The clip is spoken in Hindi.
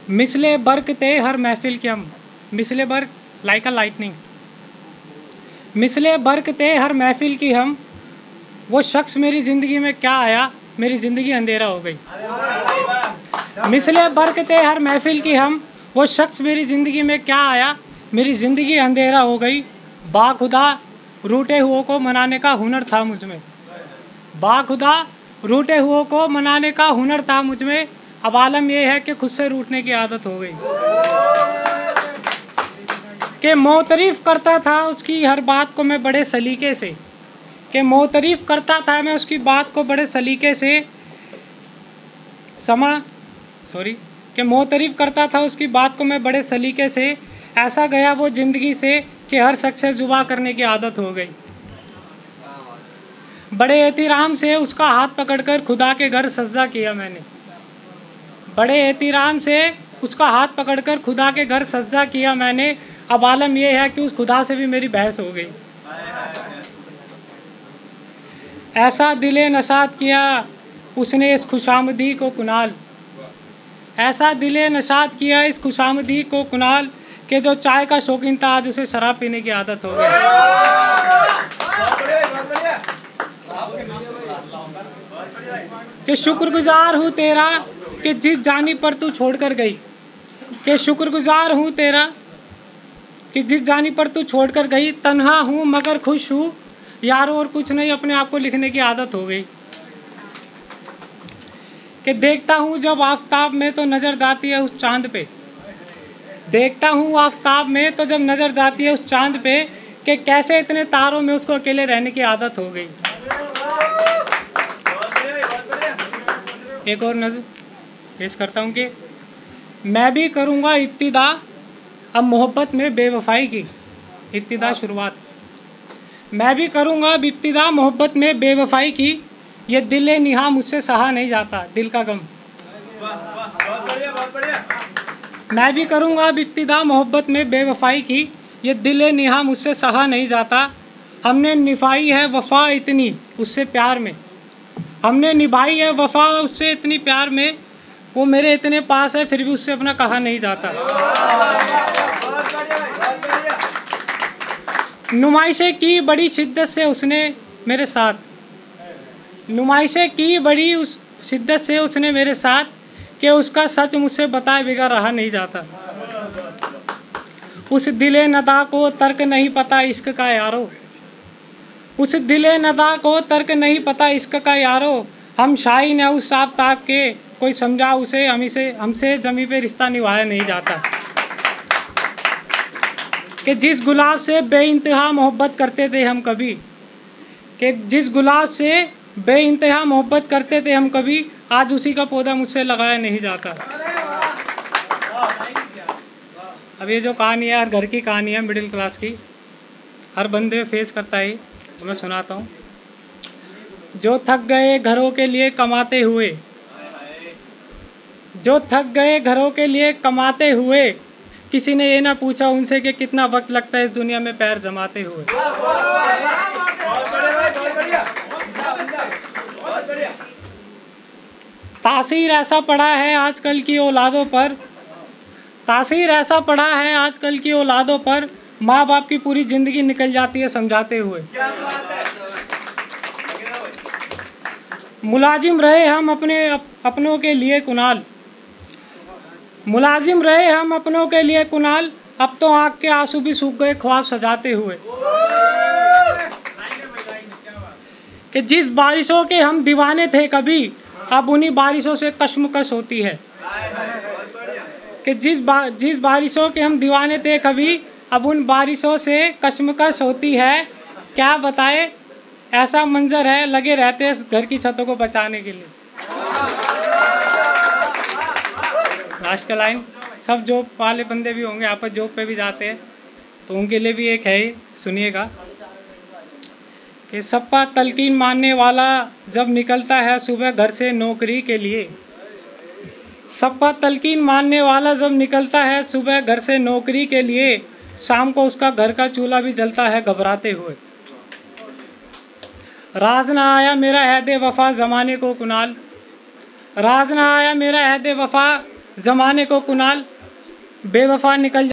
मिसले बर्क थे हर महफिल के हम, मिसले बर्क लाइक अ लाइटनिंग, मिसले बर्क थे हर महफिल की हम, वो शख्स मेरी ज़िंदगी में क्या आया, मेरी ज़िंदगी अंधेरा हो गई। मिसले बर्क थे हर महफिल की हम, वो शख्स मेरी ज़िंदगी में क्या आया, मेरी ज़िंदगी अंधेरा हो गई। बाखुदा रूठे हुओं को मनाने का हुनर था मुझ में, बाखुदा रूठे हुओं को मनाने का हुनर था मुझ में। अब आलम यह है कि खुद से रूठने की आदत हो गई, कि मोतरीफ़ करता था उसकी हर बात को मैं बड़े सलीके से, कि मोतरीफ़ करता था मैं उसकी बात को बड़े सलीके से, कि मोतरीफ़ करता था उसकी बात को मैं बड़े सलीके से। ऐसा गया वो ज़िंदगी से कि हर शख्स से जुबा करने की आदत हो गई। बड़े एहतिराम से उसका हाथ पकड़कर खुदा के घर सजदा किया मैंने, बड़े एहतिराम से उसका हाथ पकड़कर खुदा के घर सजदा किया मैंने। अब आलम यह है कि उस खुदा से भी मेरी बहस हो गई। ऐसा दिले नशात किया उसने इस खुशामदी को कुनाल, ऐसा दिले नशात किया इस खुशामदी को कुनाल, कि जो चाय का शौकीन था आज उसे शराब पीने की आदत हो गई। कि शुक्रगुजार हूँ तेरा कि जिस जानी पर तू छोड़कर गई, कि शुक्रगुजार हूँ तेरा कि जिस जानी पर तू छोड़कर गई। तन्हा हूँ मगर खुश हूँ यारों और कुछ नहीं, अपने आप को लिखने की आदत हो गई। कि देखता हूँ जब आफताब में तो नज़र जाती है उस चांद पे, देखता हूँ आफताब में तो जब नज़र जाती है उस चांद पे, कि कैसे इतने तारों में उसको अकेले रहने की आदत हो गई। एक और नज़र पेश करता हूँ कि मैं भी करूँगा इब्तिदा अब मोहब्बत में बेवफाई की, इब्तिदा शुरुआत, मैं भी करूँगा अब इब्तिदा मोहब्बत में बेवफाई की, ये दिल निहा मुझसे सहा नहीं जाता, दिल का गम। मैं भी करूँगा अब इब्तिदा मोहब्बत में बेवफाई की, ये दिल निहा मुझसे सहा नहीं जाता। हमने निभाई है वफ़ा इतनी उससे प्यार में, हमने निभाई है वफ़ा उससे इतनी प्यार में, वो मेरे इतने पास है फिर भी उससे अपना कहा नहीं जाता। नुमाइशें की बड़ी शिद्दत से उसने मेरे साथ, नुमाइशें की बड़ी उस शिद्दत से उसने मेरे साथ, कि उसका सच मुझसे बताए बिगड़ रहा नहीं जाता। उस दिले नदा को तर्क नहीं पता इश्क का यारो, उस दिले नदा को तर्क नहीं पता इश्क का यारो, हम शाहीन है उस आफताब के कोई समझा उसे, हमसे जमी पे रिश्ता निभाया नहीं जाता। कि जिस गुलाब से बेइंतहा मोहब्बत करते थे हम कभी, कि जिस गुलाब से बेइंतहा मोहब्बत करते थे हम कभी, आज उसी का पौधा मुझसे लगाया नहीं जाता। अब ये जो कहानी है हर घर की कहानी है, मिडिल क्लास की, हर बंदे फेस करता है, तो मैं सुनाता हूँ। जो थक गए घरों के लिए कमाते हुए, जो थक गए घरों के लिए कमाते हुए, किसी ने ये ना पूछा उनसे कि कितना वक्त लगता है इस दुनिया में पैर जमाते हुए। तासीर ऐसा पड़ा है आजकल की औलादों पर, तासीर ऐसा पड़ा है आजकल की औलादों पर, माँ बाप की पूरी ज़िंदगी निकल जाती है समझाते हुए। मुलाजिम रहे हम अपनों के लिए कुनाल, मुलाजिम रहे हम अपनों के लिए कुनाल, अब तो आँख के आंसू भी सूख गए ख्वाब सजाते हुए। कि जिस बारिशों के हम दीवाने थे कभी, अब उन्हीं बारिशों से कश्मकश होती है। कि जिस बारिशों के हम दीवाने थे कभी, अब उन बारिशों से कश्मकश होती है। क्या बताए ऐसा मंजर है, लगे रहते हैं घर की छतों को बचाने के लिए। लास्ट का लाइन, सब जॉब वाले बंदे भी होंगे, आप जॉब पे भी जाते हैं, तो उनके लिए भी एक है, सुनिएगा। कि सबका तलकीन मानने वाला जब निकलता है सुबह घर से नौकरी के लिए, सबका तलकीन मानने वाला जब निकलता है सुबह घर से नौकरी के लिए, शाम को उसका घर का चूल्हा भी जलता है घबराते हुए। राज ना आया मेरा हैदे वफा ज़माने को कुनाल, राज ना आया मेरा हैदे वफा ज़माने को कुणाल बेवफा निकल